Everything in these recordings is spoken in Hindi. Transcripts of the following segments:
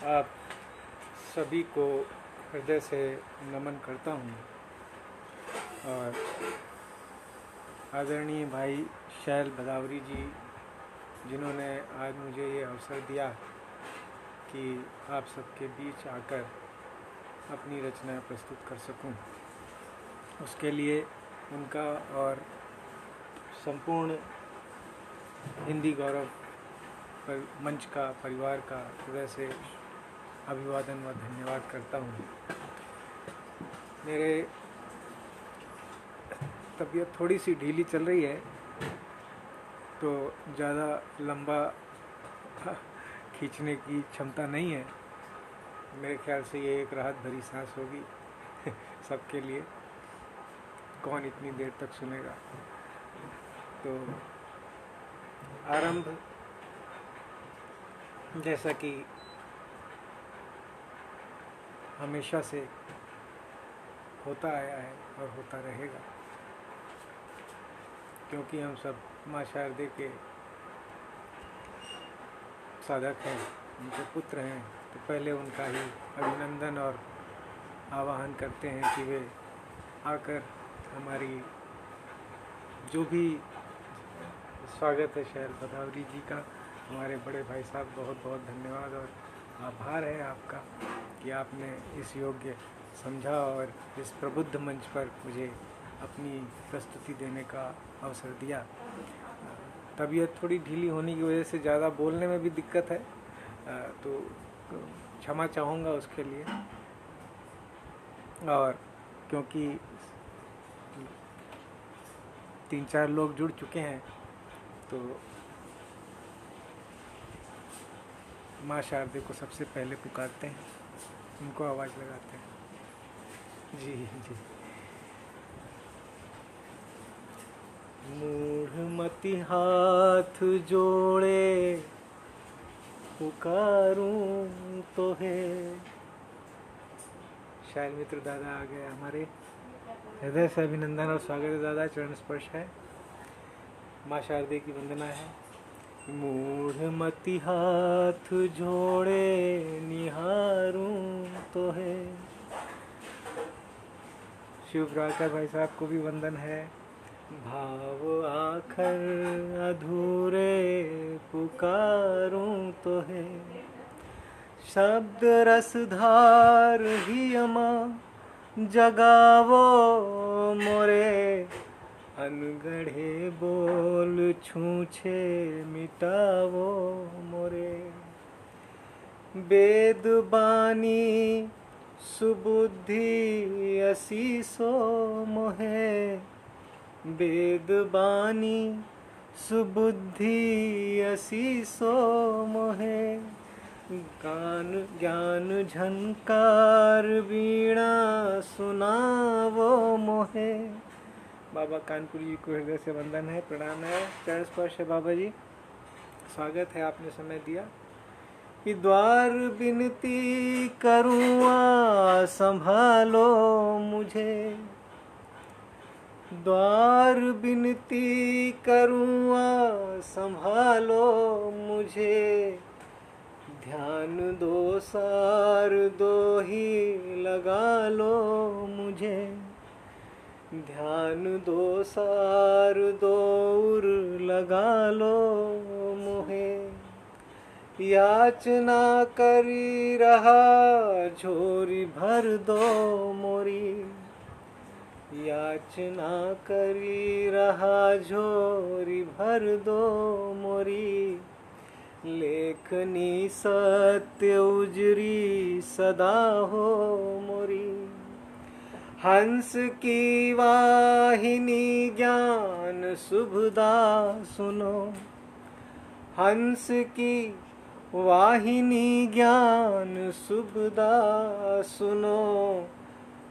आप सभी को हृदय से नमन करता हूँ और आदरणीय भाई शैल भदावरी जी, जिन्होंने आज मुझे ये अवसर दिया कि आप सबके बीच आकर अपनी रचनाएं प्रस्तुत कर सकूं, उसके लिए उनका और संपूर्ण हिंदी गौरव पर मंच का परिवार का हृदय से अभिवादन व धन्यवाद करता हूँ। मेरे तबीयत थोड़ी सी ढीली चल रही है, तो ज़्यादा लंबा खींचने की क्षमता नहीं है। मेरे ख्याल से ये एक राहत भरी सांस होगी सबके लिए। कौन इतनी देर तक सुनेगा। तो आरंभ जैसा कि हमेशा से होता आया है और होता रहेगा, क्योंकि हम सब माँ शारदे के साधक हैं, उनके पुत्र हैं, तो पहले उनका ही अभिनंदन और आवाहन करते हैं कि वे आकर हमारी जो भी स्वागत है शैल भदावरी जी का, हमारे बड़े भाई साहब, बहुत बहुत धन्यवाद और आभार है आपका कि आपने इस योग्य समझा और इस प्रबुद्ध मंच पर मुझे अपनी प्रस्तुति देने का अवसर दिया। तबीयत थोड़ी ढीली होने की वजह से ज़्यादा बोलने में भी दिक्कत है, तो क्षमा चाहूँगा उसके लिए। और क्योंकि 3-4 लोग जुड़ चुके हैं, तो माँ शारदे को सबसे पहले पुकारते हैं, उनको आवाज़ लगाते हैं। जी जी। मूढ़मति हाथ जोड़े पुकारूं तो है। शैल मित्र दादा आ गए हमारे। हृदय से अभिनंदन और स्वागत है दादा। चरण स्पर्श है, माँ शारदे की वंदना है। मूढ़मति हाथ जोड़े निहारूं तो है। शिव प्रभाकर भाई साहब को भी वंदन है। भाव आखर अधूरे पुकारूं तो है। शब्द रसधार ही अमा जगावो मोरे। अनगढ़े बोल छूछे मिटावो मोरे। वेद बानी सुबुद्धि असीसो मोहे। वेद बानी सुबुद्धि असीसो मोहे। गान ज्ञान झनकार वीणा सुनावो मोहे। बाबा कानपुरी जी को हृदय से वंदन है, प्रणाम है, चरण स्पर्श है। बाबा जी स्वागत है, आपने समय दिया। कि द्वार विनती करूँ संभालो मुझे। द्वार विनती करूँ संभालो मुझे। ध्यान दो सार दो ही लगा लो मुझे। ध्यान दो सार दौर लगा लो मुहे। याचना करी रहा झोरी भर दो मोरी। याचना करी रहा झोरी भर दो मोरी। लेखनी सत्य उजरी सदा हो मोरी। हंस की वाहिनी ज्ञान सुभदा सुनो। हंस की वाहिनी ज्ञान सुभदा सुनो।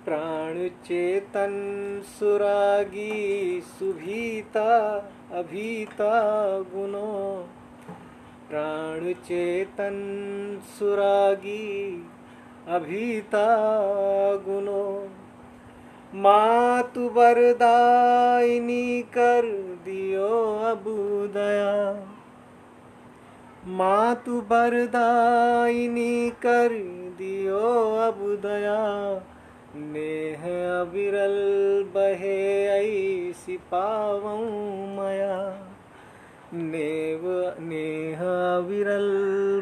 प्राण चेतन सुरागी सुभीता अभीता गुनो। प्राण चेतन सुरागी अभीता गुनो। मातु वरदायिनी, कर दियो अब दया। मातु बरदायिनी कर दियो अब दया, नेह अविरल बहे ऐसी पावं मया। नेह अविरल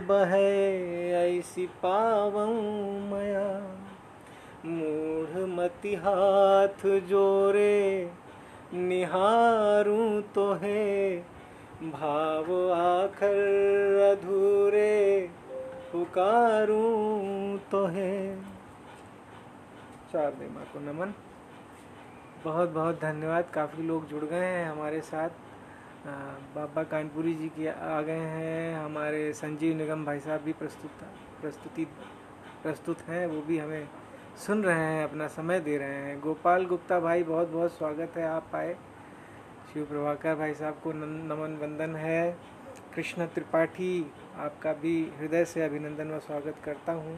बहे ऐसी पावं मया। मूढ़ मति हाथ जोरे निहारूं तो है, भाव आखर अधूरे पुकारूं तो है। शारदे माँ को नमन। बहुत बहुत धन्यवाद। काफ़ी लोग जुड़ गए हैं हमारे साथ। बाबा कानपुरी जी की आ गए हैं। हमारे संजीव निगम भाई साहब भी प्रस्तुत हैं। वो भी हमें सुन रहे हैं, अपना समय दे रहे हैं। गोपाल गुप्ता भाई, बहुत बहुत स्वागत है, आप आए। शिव प्रभाकर भाई साहब को नमन वंदन है। कृष्ण त्रिपाठी, आपका भी हृदय से अभिनंदन व स्वागत करता हूँ।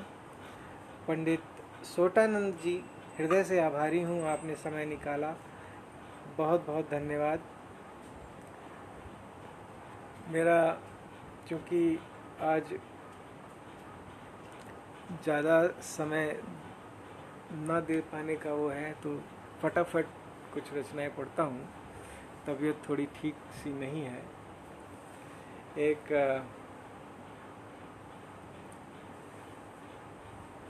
पंडित सोटानंद जी, हृदय से आभारी हूँ, आपने समय निकाला, बहुत बहुत धन्यवाद। मेरा चूँकि आज ज़्यादा समय ना दे पाने का वो है, तो फटाफट कुछ रचनाएं पढ़ता हूँ। तबीयत थोड़ी ठीक सी नहीं है।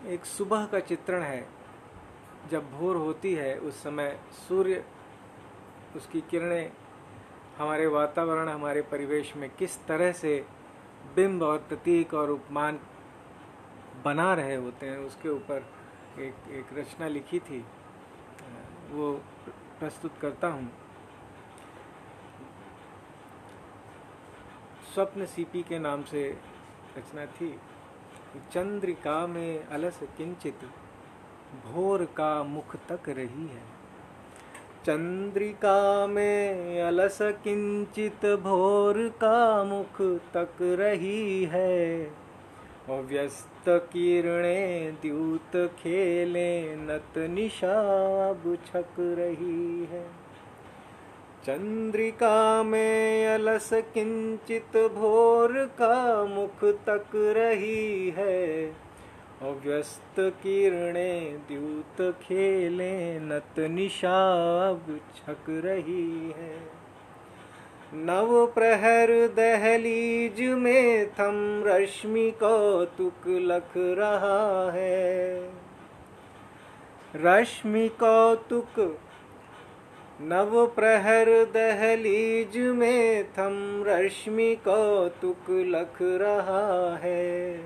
एक सुबह का चित्रण है। जब भोर होती है उस समय सूर्य, उसकी किरणें हमारे वातावरण, हमारे परिवेश में किस तरह से बिंब और प्रतीक और उपमान बना रहे होते हैं, उसके ऊपर एक रचना लिखी थी, वो प्रस्तुत करता हूँ। स्वप्न सीपी के नाम से रचना थी। चंद्रिका में अलस किंचित भोर का मुख तक रही है। चंद्रिका में अलस किंचित भोर का मुख तक रही है। और व्यस्त किरणें द्यूत खेले नत निशा अब छक रही है। चंद्रिका में अलस किंचित भोर का मुख तक रही है। और व्यस्त किरणें द्यूत खेले नत निशा अब छक रही है। नव प्रहर दहलीज में थम रश्मि कौतुक लख रहा है। रश्मि कौतुक नव प्रहर दहलीज में थम रश्मि कौतुक लख रहा है।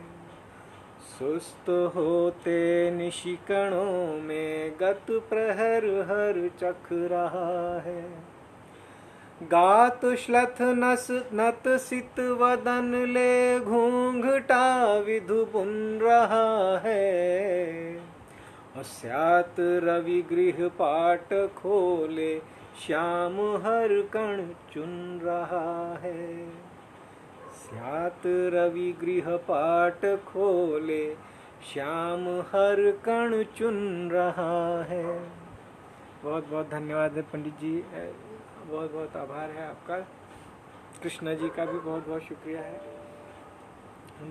सुस्त होते निशिकणों में गत प्रहर हर चख रहा है। गात श्लथ नस नत सित वदन ले घूंघटा विधु बुन रहा है। और स्यात रवि गृह पाट खोले श्याम हर कण चुन रहा है। स्यात रवि गृह पाट खोले श्याम हर कण चुन रहा है। बहुत बहुत धन्यवाद है पंडित जी, बहुत बहुत आभार है आपका। कृष्णा जी का भी बहुत बहुत शुक्रिया है।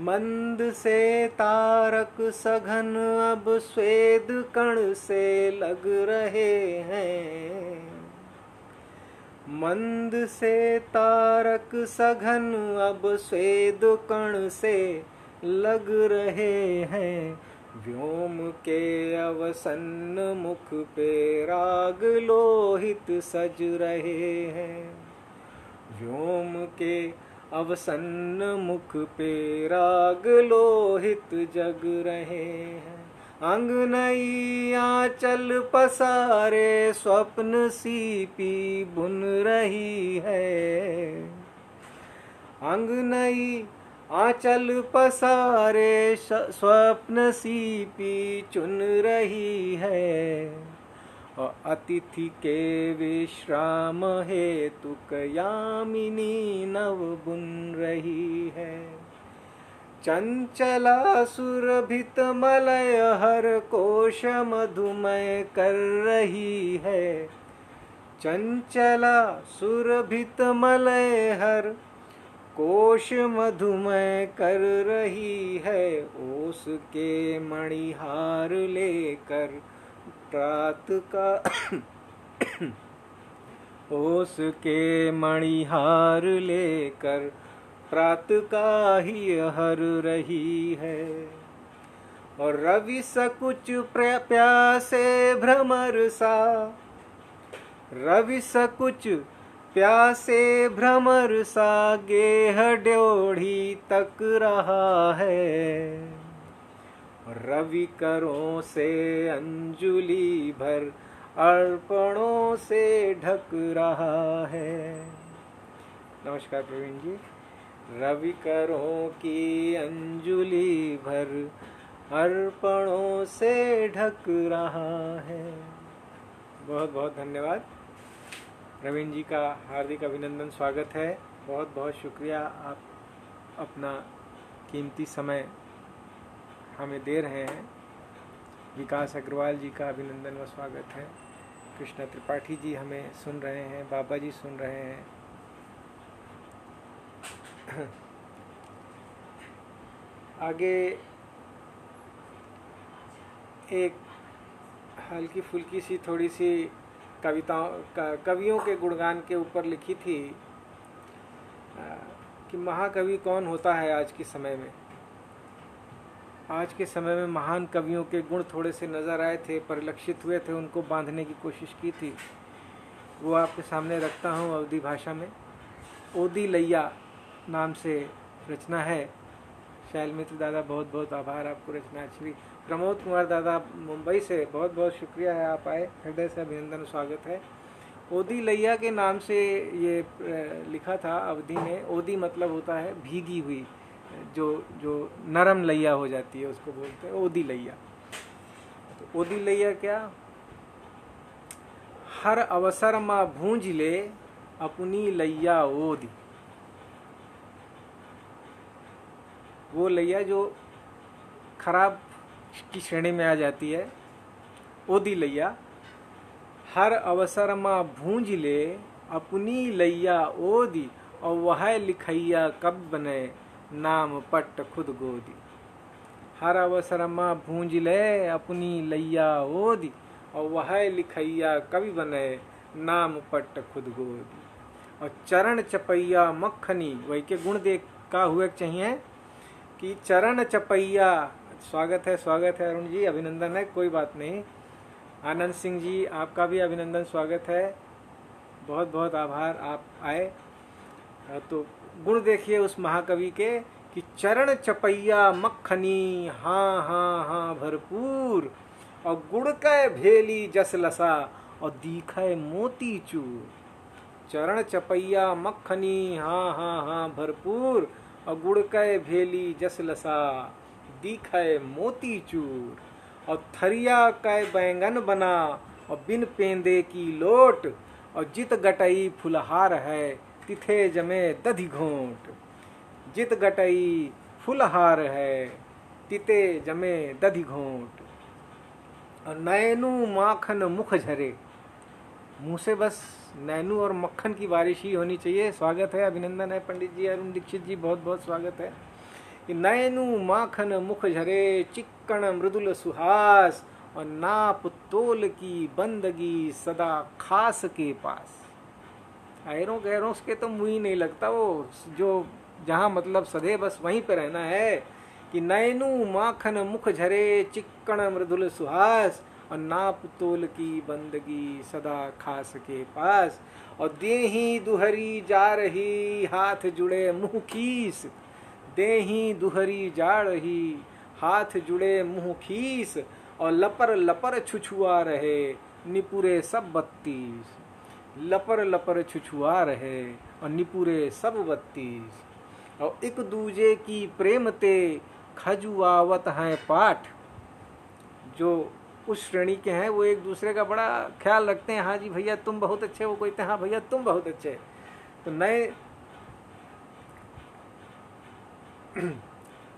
मंद से तारक सघन अब स्वेद कण से लग रहे हैं। मंद से तारक सघन अब स्वेद कण से लग रहे हैं। व्योम के अवसन्न मुख पे राग लोहित सज रहे हैं। व्योम के अवसन्न मुख पे राग लोहित जग रहे हैं। अंग नई आंचल पसारे स्वप्न सीपी बुन रही है। अंग नई आंचल पसारे स्वप्न सीपी चुन रही है। और अतिथि के विश्राम हेतु यामिनी नव बुन रही है। चंचला सुरभित मलय हर कोश मधुमय कर रही है। चंचला सुरभित मलय हर कोश मधुमय कर रही है, ओस के मणिहार लेकर प्रात का ओस के मणिहार लेकर प्रात का ही हर रही है। और रवि सकुच प्यासे भ्रमर सा, रवि सकुच प्यासे भ्रमर सा गेह ड्योढ़ी तक रहा है। रवि करों से अंजुलि भर अर्पणों से ढक रहा है। नमस्कार प्रवीण जी। रवि करों की अंजुलि भर अर्पणों से ढक रहा है। बहुत बहुत धन्यवाद। प्रवीण जी का हार्दिक अभिनंदन, स्वागत है। बहुत बहुत शुक्रिया, आप अपना कीमती समय हमें दे रहे हैं। विकास अग्रवाल जी का अभिनंदन व स्वागत है। कृष्णा त्रिपाठी जी हमें सुन रहे हैं, बाबा जी सुन रहे हैं। आगे एक हल्की फुल्की सी थोड़ी सी कविताओं कवियों के गुणगान के ऊपर लिखी थी कि महाकवि कौन होता है आज के समय में। आज के समय में महान कवियों के गुण थोड़े से नज़र आए थे, परिलक्षित हुए थे, उनको बांधने की कोशिश की थी। वो आपके सामने रखता हूँ अवधी भाषा में। ओदी लैया नाम से रचना है। शैल मित्र दादा बहुत बहुत आभार, आपको रचना अच्छी। प्रमोद कुमार दादा मुंबई से बहुत बहुत शुक्रिया है, आप आए, हृदय से अभिनंदन स्वागत है। ओदी लैया के नाम से ये लिखा था अवधि ने। ओदी मतलब होता है भीगी हुई, जो नरम लैया हो जाती है उसको बोलते हैं ओदी लैया। तो ओदी लैया क्या, हर अवसर माँ भूंज ले अपनी लैया ओदी। वो लैया जो खराब की श्रेणी में आ जाती है, ओदी लैया। हर अवसर माँ भूंज ले अपनी लैया ओदी, और वह लिखैया कब बने नाम पट्ट खुद गोदी। हर अवसर माँ भूंज ले अपनी लैया ओदी, और वह लिखैया कवि बने नाम पट्ट खुद गोदी। और चरण चपैया मक्खनी, वही के गुण देख का हुए चाहिए कि चरण चपैया। स्वागत है अरुण जी, अभिनंदन है, कोई बात नहीं। आनंद सिंह जी आपका भी अभिनंदन स्वागत है, बहुत बहुत आभार, आप आए। तो गुण देखिए उस महाकवि के कि चरण चपैया मक्खनी, हाँ हाँ हाँ भरपूर, और गुड़ कै भेली जस लसा, और दीखै मोती चूर। चरण चपैया मक्खनी, हाँ हाँ हाँ भरपूर, और गुड़ कै भेली जस लसा, दीखै मोती चूर। और थरिया कै बैंगन बना, और बिन पेंदे की लोट, और जित गटई फुलहार है तिथे जमे दधि घोंट। जित गटई फुलहार है तिते जमे दधि घोंट। और नैनू माखन मुख झरे, मुंह से बस नैनू और मक्खन की बारिश ही होनी चाहिए। स्वागत है, अभिनंदन है पंडित जी अरुण दीक्षित जी, बहुत बहुत स्वागत है। नैनू माखन मुख झरे चिक्कण मृदुल सुहास, और नाप तोल की बंदगी सदा खास के पास। ऐरों गैरों के तो मुँह ही नहीं लगता, वो जो जहाँ मतलब सदे बस वहीं पे रहना है। कि नैनू माखन मुख झरे चिक्कण मृदुल सुहास, और नाप तोल की बंदगी सदा खास के पास। और देही दुहरी जा रही हाथ जुड़े मुँह खीस, देही दुहरी जा रही हाथ जुड़े मुँह खीस, और लपर लपर छुछुआ रहे निपुरे सब 32। लपर लपर छुछुआ रहे और निपुरे सब 32। और एक दूजे की प्रेम ते खजुआवत हैं पाठ। जो उस श्रेणी के हैं वो एक दूसरे का बड़ा ख्याल रखते हैं। हाँ जी भैया तुम बहुत अच्छे, वो कहते हैं हाँ भैया तुम बहुत अच्छे। तो नए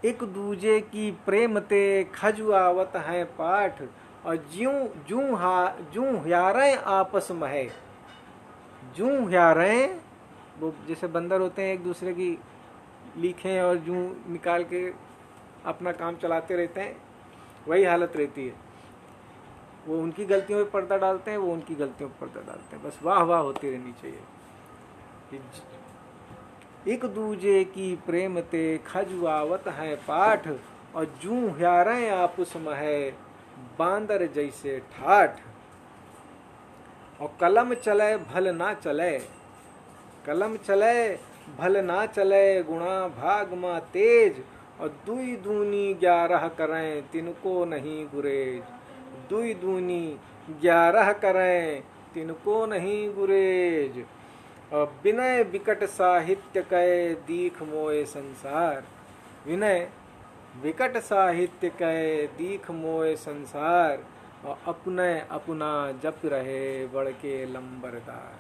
एक दूजे की प्रेम ते खजुआवत हैं पाठ, और जूं ह्यारें आपस में है। जूं ह्यारें, वो जैसे बंदर होते हैं एक दूसरे की लिखें और यूं निकाल के अपना काम चलाते रहते हैं, वही हालत रहती है। वो उनकी गलतियों पे पर्दा डालते हैं, वो उनकी गलतियों पे पर्दा डालते हैं। बस वाह वाह होती रहनी चाहिए। एक दूजे की प्रेम ते खजुआवत है पाठ, और जूं ह्यारें आपस में है बांदर जैसे ठाठ। और कलम चले भल ना चले, कलम चले भल ना चले गुणा भाग मा तेज। और दुई दूनी 11 करें तिनको नहीं गुरेज, दुई दूनी 11 करें तिनको नहीं गुरेज। और विनय विकट साहित्य कहे दीख मोए संसार, विनय विकट साहित्य कहे दीख मोए संसार। और अपने अपना जप रहे बढ़ के लंबरदार,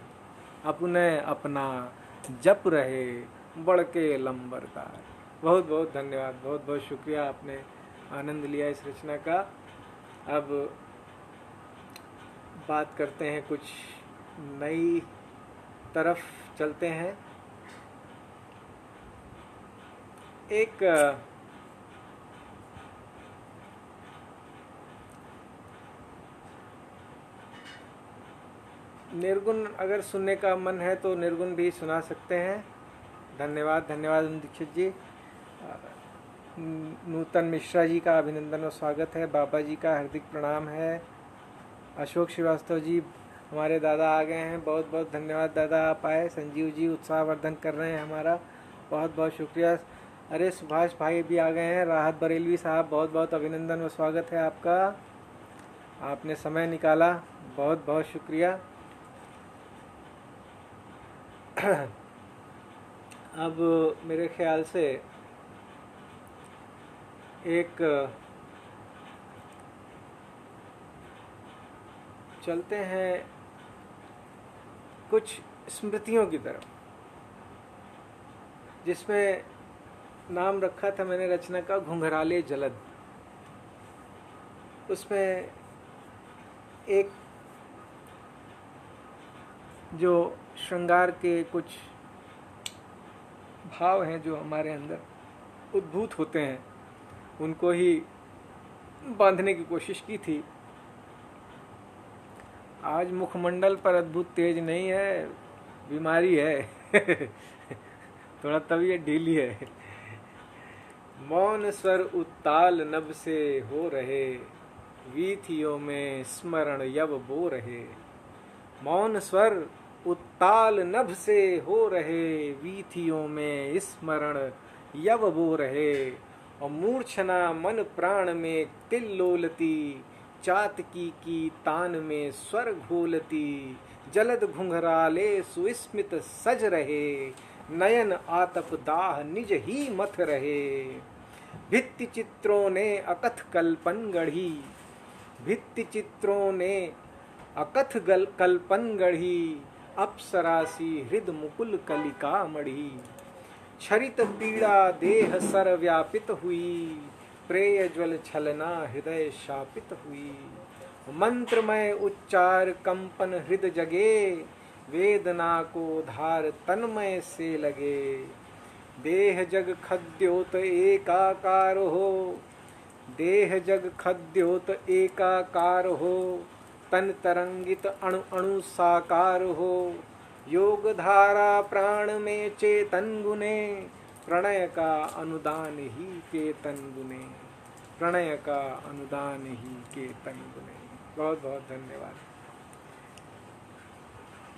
अपने अपना जप रहे बढ़ के लंबरदार। बहुत बहुत धन्यवाद, बहुत बहुत शुक्रिया, आपने आनंद लिया इस रचना का। अब बात करते हैं, कुछ नई तरफ चलते हैं। एक निर्गुण अगर सुनने का मन है तो निर्गुण भी सुना सकते हैं। धन्यवाद, धन्यवाद दीक्षित जी। नूतन मिश्रा जी का अभिनंदन और स्वागत है। बाबा जी का हार्दिक प्रणाम है। अशोक श्रीवास्तव जी हमारे दादा आ गए हैं, बहुत बहुत धन्यवाद दादा, आप आए। संजीव जी उत्साहवर्धन कर रहे हैं हमारा, बहुत बहुत शुक्रिया। अरे सुभाष भाई भी आ गए हैं। राहत बरेलवी साहब, बहुत बहुत अभिनंदन और स्वागत है आपका, आपने समय निकाला, बहुत बहुत शुक्रिया। अब मेरे ख्याल से एक चलते हैं कुछ स्मृतियों की तरफ, जिसमें नाम रखा था मैंने रचना का घुंघराले जलद। उसमें एक जो श्रृंगार के कुछ भाव हैं जो हमारे अंदर उद्भूत होते हैं, उनको ही बांधने की कोशिश की थी। आज मुखमंडल पर अद्भुत तेज नहीं है, बीमारी है थोड़ा तबीयत ढीली है। मौन स्वर उत्ताल नभ से हो रहे, वीथियों में स्मरण यव बो रहे। मौन स्वर उत्ताल नभ से हो रहे, वीथियों में स्मरण यव बो रहे। और मूर्छना मन प्राण में तिल्लोलती, चातकी की तान में स्वर घोलती। जलद घुंघराले सुस्मित सज रहे, नयन आतप दाह निज ही मथ रहे। भित्ति चित्रों ने अकथ कल्पन गढ़ी, भित्ति चित्रों ने अकथ कल्पन गढ़ी। अप्सरासी हृद मुकुल कलिका मढ़ी। छरित पीड़ा देह सर व्यापित हुई, प्रेय ज्वल छलना हृदय शापित हुई। मंत्रमय उच्चार कंपन हृद जगे, वेदना को धार तन्मय से लगे। देह जग खद्योत एकाकार हो, देह जग खद्योत एकाकार हो। तन तरंगित अणु अणु साकार हो। योग धारा प्राण में चेतन गुने, प्रणय का अनुदान ही केतन गुने, प्रणय का अनुदान ही केतन गुने। बहुत बहुत धन्यवाद।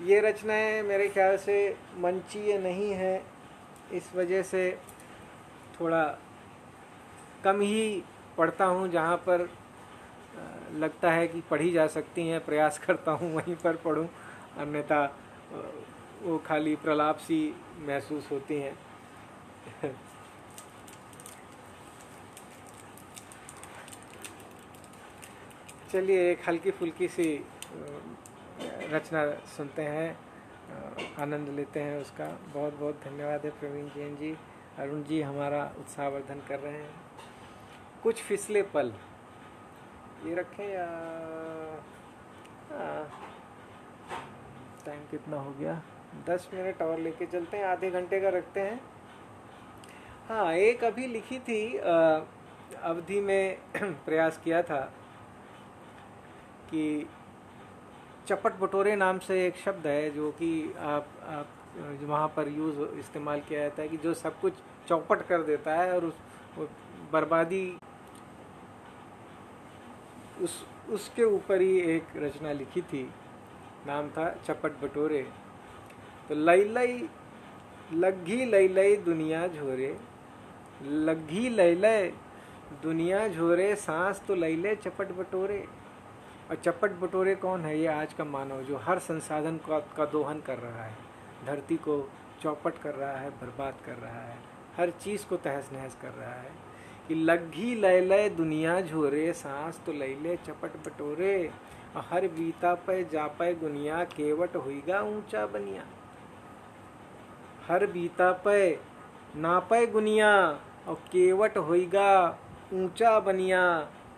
ये रचनाएं मेरे ख्याल से मंचीय नहीं है, इस वजह से थोड़ा कम ही पढ़ता हूँ। जहाँ पर लगता है कि पढ़ी जा सकती हैं, प्रयास करता हूँ वहीं पर पढूं, अन्यथा वो खाली प्रलाप सी महसूस होती हैं। चलिए एक हल्की फुल्की सी रचना सुनते हैं, आनंद लेते हैं उसका। बहुत बहुत धन्यवाद है प्रवीण जैन जी, अरुण जी हमारा उत्साहवर्धन कर रहे हैं। कुछ फिसले पल, ये रखें या टाइम कितना हो गया? 10 मिनट और लेके चलते हैं, आधे घंटे का रखते हैं। हाँ, एक अभी लिखी थी, अवधि में प्रयास किया था कि चपट बटोरे नाम से एक शब्द है जो कि आप जो वहाँ पर इस्तेमाल किया जाता है कि जो सब कुछ चौपट कर देता है और वो बर्बादी, उसके ऊपर ही एक रचना लिखी थी, नाम था चपट बटोरे। तो लई लई लग्घी लई लई दुनिया झोरे, लग्घी लई लई दुनिया झोरे, सांस तो लई ले चपट बटोरे। और चपट बटोरे कौन है? ये आज का मानव जो हर संसाधन का दोहन कर रहा है, धरती को चौपट कर रहा है, बर्बाद कर रहा है, हर चीज़ को तहस नहस कर रहा है। कि लग्घी लय लय दुनिया झोरे, सांस तो लय ले चपट बटोरे। और हर बीता पे जा पे गुनिया, केवट हुईगा ऊंचा बनिया। हर बीता पे ना पे गुनिया, और केवट होइगा ऊंचा बनिया।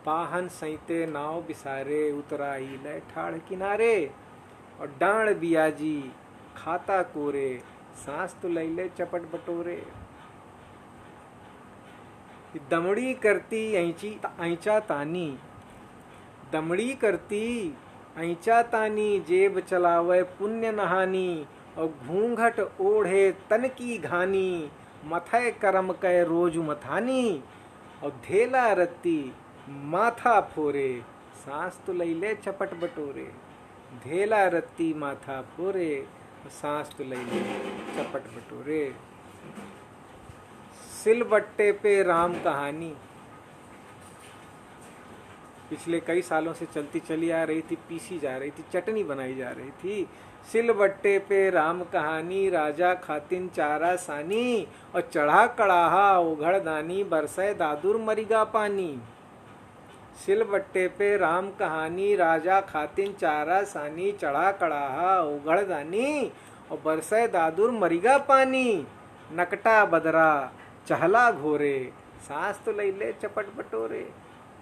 पाहन सैते नाव बिसारे, उतराई लय ठाड़ किनारे। और डांड बियाजी खाता कोरे, सांस तो लई ले चपट बटोरे। दमड़ी करती ऐंचा तानी, दमड़ी करती ऐंचा तानी, जेब चलावे पुण्य नहानी। और घूंघट ओढ़े तन की घानी, मथय करम कै रोज मथानी। और धेला रत्ती माथा फोरे, सांस तो लई ले चपट बटोरे। धेला रत्ती माथा फोरे, सांस तो लई ले चपट बटोरे। सिलबट्टे पे राम कहानी पिछले कई सालों से चलती चली आ रही थी, पीसी जा रही थी, चटनी बनाई जा रही थी। सिलबट्टे पे राम कहानी, राजा खातिन चारा सानी। और चढ़ा कड़ाहा उघड़ दानी, बरसे दादुर मरिगा पानी। सिलबट्टे पे राम कहानी, राजा खातिन चारा सानी। चढ़ा कड़ाहा उघड़ दानी, और बरसे दादुर मरिगा पानी। नकटा बदरा चहला घोरे, सांस तो लई ले चपट बटोरे।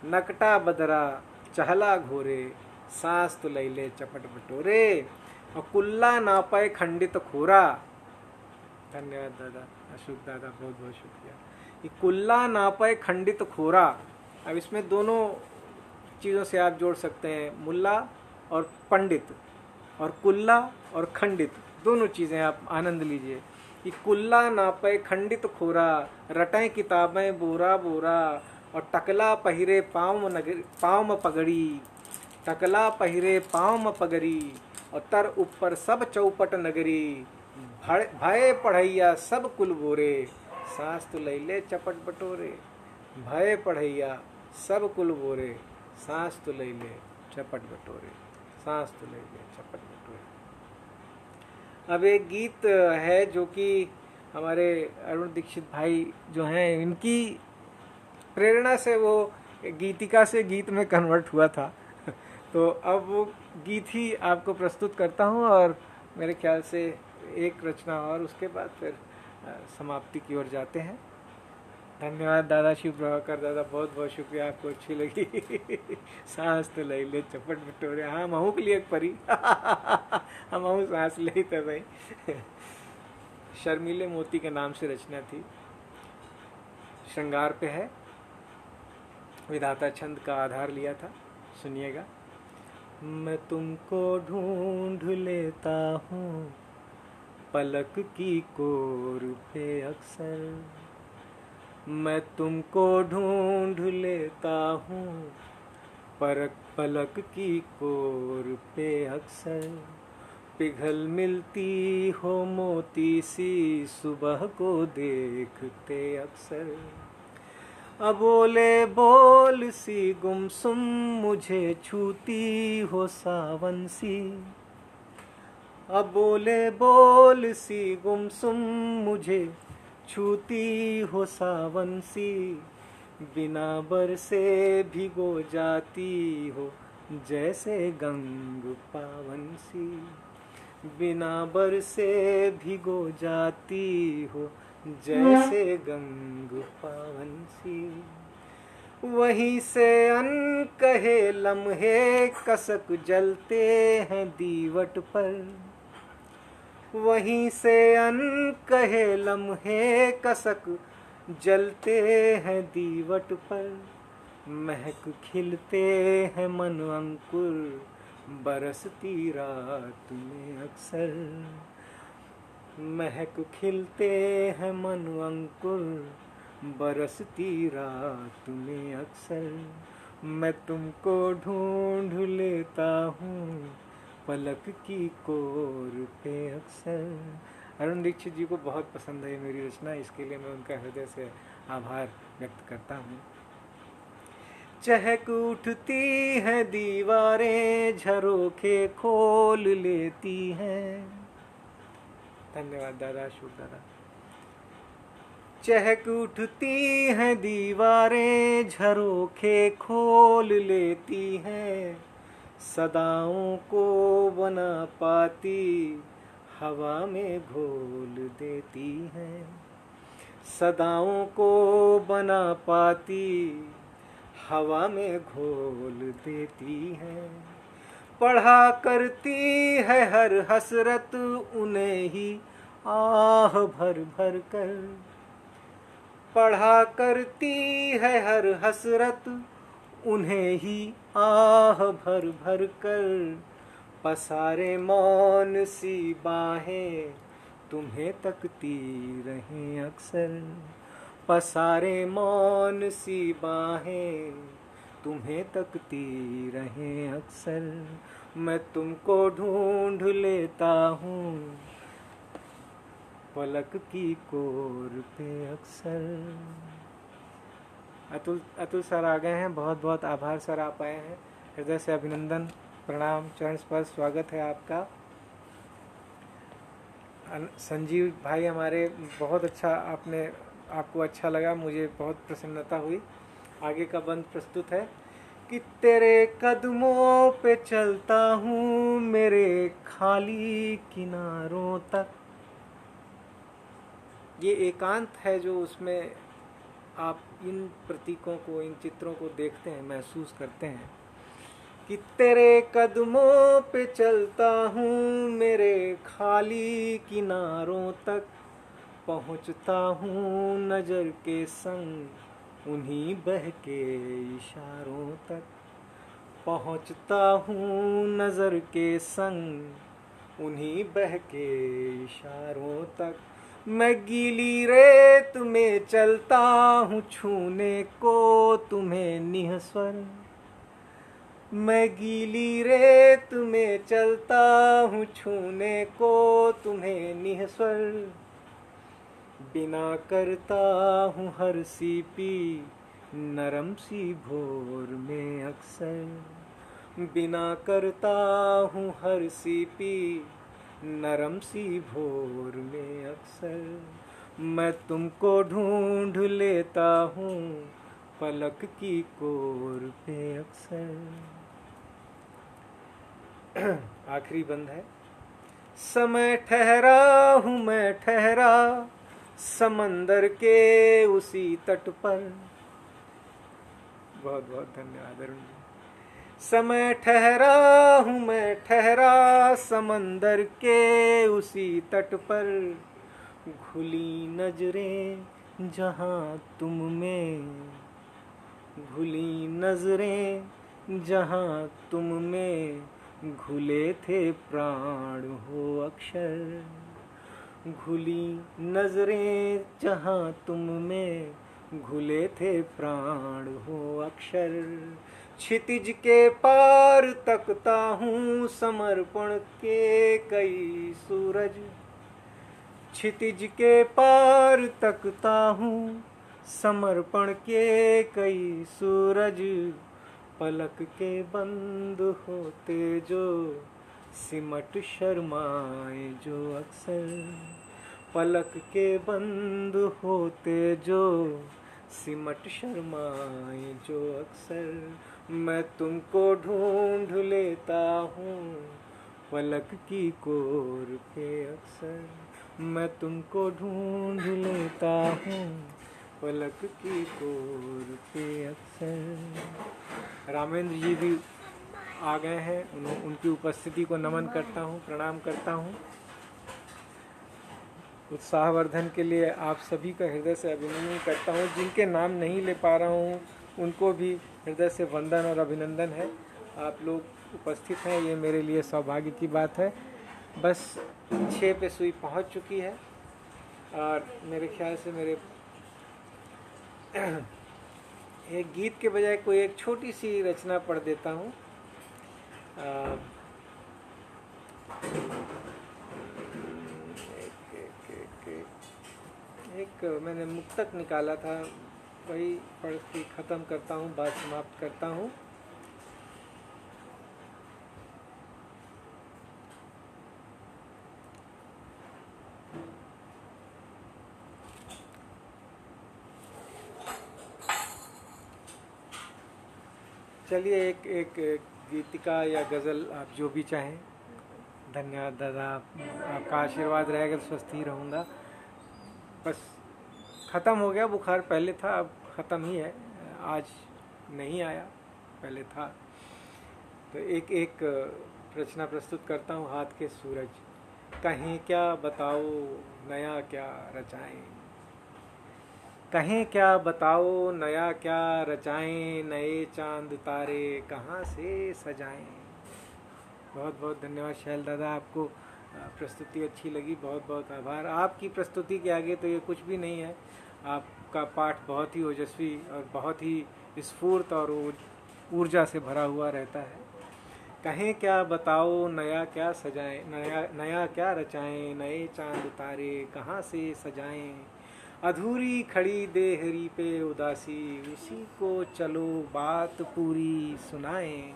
नकटा बदरा चहला घोरे, सांस तो लई ले चपट बटोरे। और कुल्ला नापे खंडित खोरा। धन्यवाद दादा, अशोक दादा, बहुत बहुत शुक्रिया। ये कुल्ला नापे खंडित खोरा, अब इसमें दोनों चीज़ों से आप जोड़ सकते हैं, मुल्ला और पंडित, और कुल्ला और खंडित, दोनों चीज़ें आप आनंद लीजिए। कि कुल्ला नापे खंडित खोरा, रटें किताबें बोरा बोरा। और टकला पहिरे पाँव में पगड़ी, टकला पहिरे पाँव में पगड़ी। और तर ऊपर सब चौपट नगरी, भय पढ़ैया सब कुल बोरे। सांस तो लई ले चपट बटोरे। भय पढ़ैया सब कुल बोरे, सांस तो लई ले चपट बटोरे। सांस तो लई ले चपट बटोरे। अब एक गीत है जो कि हमारे अरुण दीक्षित भाई जो हैं, इनकी प्रेरणा से वो गीतिका से गीत में कन्वर्ट हुआ था। तो अब वो गीत ही आपको प्रस्तुत करता हूँ, और मेरे ख्याल से एक रचना और, उसके बाद फिर समाप्ति की ओर जाते हैं। धन्यवाद दादा, शिव प्रभाकर दादा, बहुत बहुत शुक्रिया, आपको अच्छी लगी। सांस तो लई ले चपट बटोरे। हाँ, महू के लिए एक परी। हम महू सांस ले तो भाई। शर्मीले मोती के नाम से रचना थी, श्रृंगार पे है, विधाता छंद का आधार लिया था। सुनिएगा। मैं तुमको ढूंढ लेता हूँ पलक की कोर पे अक्सर, मैं तुमको ढूंढ लेता हूँ पलक की कोर पे अक्सर। पिघल मिलती हो मोती सी सुबह को देखते अक्सर। अबोले बोल सी गुमसुम मुझे छूती हो सावन सी। अबोले बोल सी गुमसुम मुझे छूती हो सावन सी। बिना बरसे भिगो जाती हो जैसे गंग पावन सी। बिना बरसे भिगो जाती हो जैसे गंग पावन सी। वहीं से अनकहे लम्हे कसक जलते हैं दीवट पर। वहीं से अनकहे लम्हे कसक जलते हैं दीवट पर, महक खिलते हैं मन अंकुर, बरसती रात में अक्सर। महक खिलते हैं मन अंकुर, बरसती रात में अक्सर। मैं तुमको ढूंढ लेता हूँ पलक की कोर पे अक्सर। अरुण दीक्षित जी को बहुत पसंद है मेरी रचना, इसके लिए मैं उनका हृदय से आभार व्यक्त करता हूँ। चहक उठती हैं दीवारें, झरोखे खोल लेती हैं। धन्यवाद दादा, शुभ दादा। चहक उठती हैं दीवारें, झरोखे खोल लेती हैं। सदाओं को बना पाती हवा में घोल देती हैं। सदाओं को बना पाती हवा में घोल देती हैं। पढ़ा करती है हर हसरत उन्हें ही आह भर भर कर। पढ़ा करती है हर हसरत उन्हें ही आह भर भर कर। पसारे मौन सी बाहें तुम्हें तकती रहें अक्सर। पसारे मौन सी बाहें तुम्हें तकती रहें अक्सर। मैं तुमको ढूंढ लेता हूँ पलक की कोर पे अक्सर। अतुल सर आ गए हैं, बहुत बहुत आभार सर आप आए हैं, हृदय से अभिनंदन, प्रणाम, चरण स्पर्श, स्वागत है आपका। संजीव भाई हमारे, बहुत अच्छा, आपको अच्छा लगा, मुझे बहुत प्रसन्नता हुई। आगे का बंद प्रस्तुत है कि तेरे कदमों पे चलता हूँ मेरे खाली किनारों तक। ये एकांत है जो उसमें आप इन प्रतीकों को, इन चित्रों को देखते हैं, महसूस करते हैं कि तेरे कदमों पे चलता हूँ मेरे खाली किनारों तक। पहुँचता हूँ नजर के संग उन्हीं बहके इशारों तक। पहुँचता हूँ नजर के संग उन्हीं बहके इशारों तक। मैं गीली रेत में चलता हूँ छूने को तुम्हें निःस्वर। मैं गीली रेत में चलता हूँ छूने को तुम्हें निःस्वर। बिना करता हूँ हर सीपी नरम सी भोर में अक्सर। बिना करता हूँ हर सीपी नरम सी भोर में अक्सर। मैं तुमको ढूंढ लेता हूँ पलक की कोर पे अक्सर। आखिरी बंद है। समय ठहरा हूँ मैं ठहरा समंदर के उसी तट पर। बहुत बहुत धन्यवाद अरुण जी। समय ठहरा हूँ मैं ठहरा समंदर के उसी तट पर। घुली नजरें जहाँ तुम में, घुली नजरें जहाँ तुम में, घुले थे प्राण हो अक्षर। घुली नजरें जहाँ तुम में, घुले थे प्राण हो अक्षर। क्षितिज के पार तकता हूँ समर्पण के कई सूरज। क्षितिज के पार तकता हूँ समर्पण के कई सूरज। पलक के बंद होते जो सिमट शर्माए जो अक्सर। पलक के बंद होते जो सिमट शर्माए जो अक्सर। मैं तुमको ढूंढ लेता हूँ पलक की कोर पे अक्सर। मैं तुमको ढूंढ लेता हूँ पलक की कोर पे अक्सर। रामेंद्र जी भी आ गए हैं, उनकी उपस्थिति को नमन करता हूँ, प्रणाम करता हूँ। उत्साहवर्धन के लिए आप सभी का हृदय से अभिनंदन करता हूँ। जिनके नाम नहीं ले पा रहा हूँ उनको भी हृदय से वंदन और अभिनंदन है। आप लोग उपस्थित हैं, ये मेरे लिए सौभाग्य की बात है। बस 6 पे सुई पहुँच चुकी है और मेरे ख्याल से मेरे एक गीत के बजाय कोई एक छोटी सी रचना पढ़ देता हूँ। एक मैंने मुक्तक निकाला था, वही पढ़ के ख़त्म करता हूँ, बात समाप्त करता हूँ। चलिए एक गीतिका या गज़ल आप जो भी चाहें। धन्यवाद दादा, आपका आशीर्वाद रहेगा तो स्वस्थ ही रहूँगा। बस ख़त्म हो गया, बुखार पहले था अब ख़त्म ही है, आज नहीं आया, पहले था। तो एक रचना प्रस्तुत करता हूँ। हाथ के सूरज। कहें क्या बताओ नया क्या रचाएं, कहें क्या बताओ नया क्या रचाएं, नए चांद तारे कहाँ से सजाएं। बहुत बहुत धन्यवाद शैल दादा, आपको प्रस्तुति अच्छी लगी, बहुत बहुत आभार। आपकी प्रस्तुति के आगे तो ये कुछ भी नहीं है। आपका पाठ बहुत ही ओजस्वी और बहुत ही स्फूर्त और ऊर्जा से भरा हुआ रहता है। कहें क्या बताओ नया क्या सजाएं, नया क्या रचाएं, नए चांद तारे कहाँ से सजाएं। अधूरी खड़ी देहरी पे उदासी, उसी को चलो बात पूरी सुनाएं।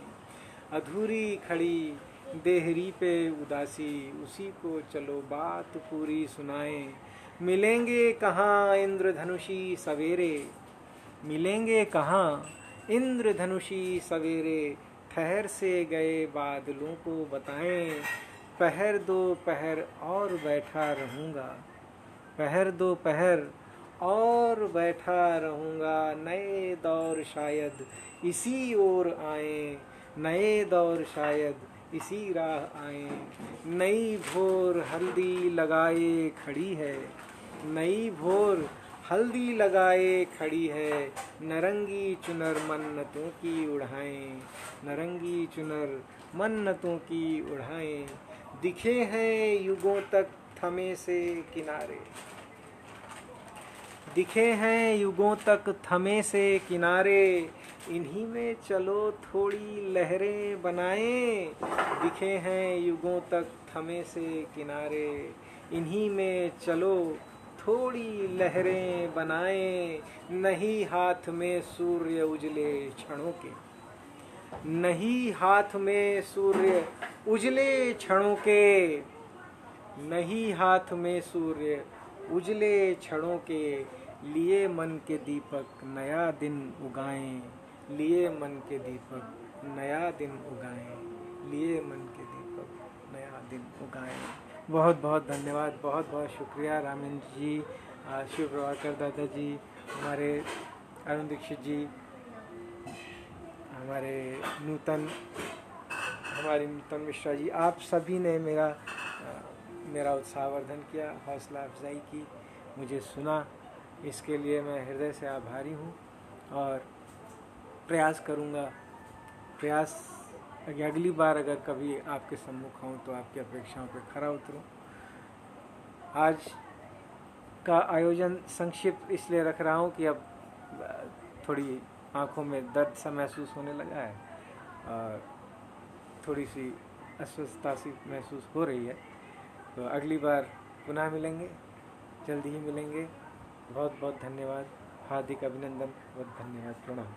अधूरी खड़ी देहरी पे उदासी, उसी को चलो बात पूरी सुनाएं। मिलेंगे कहाँ इंद्रधनुषी सवेरे, मिलेंगे कहाँ इंद्रधनुषी सवेरे। ठहर से गए बादलों को बताएं, पहर दो पहर और बैठा रहूँगा, पहर दो पहर और बैठा रहूँगा। नए दौर शायद इसी ओर आए, नए दौर शायद इसी राह आए। नई भोर हल्दी लगाए खड़ी है, नई भोर हल्दी लगाए खड़ी है। नरंगी चुनर मन्नतों की उड़ाएं, नरंगी चुनर मन्नतों की उड़ाएं। दिखे हैं युगों तक थमे से किनारे, दिखे हैं युगों तक थमे से किनारे। इन्हीं में चलो थोड़ी लहरें बनाएं, दिखे हैं युगों तक थमे से किनारे। इन्हीं में चलो थोड़ी लहरें बनाएं। नहीं हाथ में सूर्य उजले क्षणों के, नहीं हाथ में सूर्य उजले क्षणों के, नहीं हाथ में सूर्य उजले क्षणों के। लिए मन के दीपक नया दिन उगाएं, लिए मन के दीपक नया दिन उगाएं, लिए मन के दीपक नया दिन उगाएं। बहुत बहुत धन्यवाद, बहुत बहुत शुक्रिया रामेंद्र जी, शिव प्रभाकर दादाजी, हमारे अरुण दीक्षित जी, हमारी नूतन मिश्रा जी, आप सभी ने मेरा उत्साहवर्धन किया, हौसला अफजाई की, मुझे सुना। इसके लिए मैं हृदय से आभारी हूँ और प्रयास करूँगा, अगली बार अगर कभी आपके सम्मुख हूँ तो आपकी अपेक्षाओं पर खरा उतरूँ। आज का आयोजन संक्षिप्त इसलिए रख रहा हूँ कि अब थोड़ी आँखों में दर्द सा महसूस होने लगा है और थोड़ी सी अस्वस्थता सी महसूस हो रही है। तो अगली बार पुनः मिलेंगे, जल्दी ही मिलेंगे। बहुत बहुत धन्यवाद, हार्दिक अभिनंदन, बहुत धन्यवाद, प्रणाम।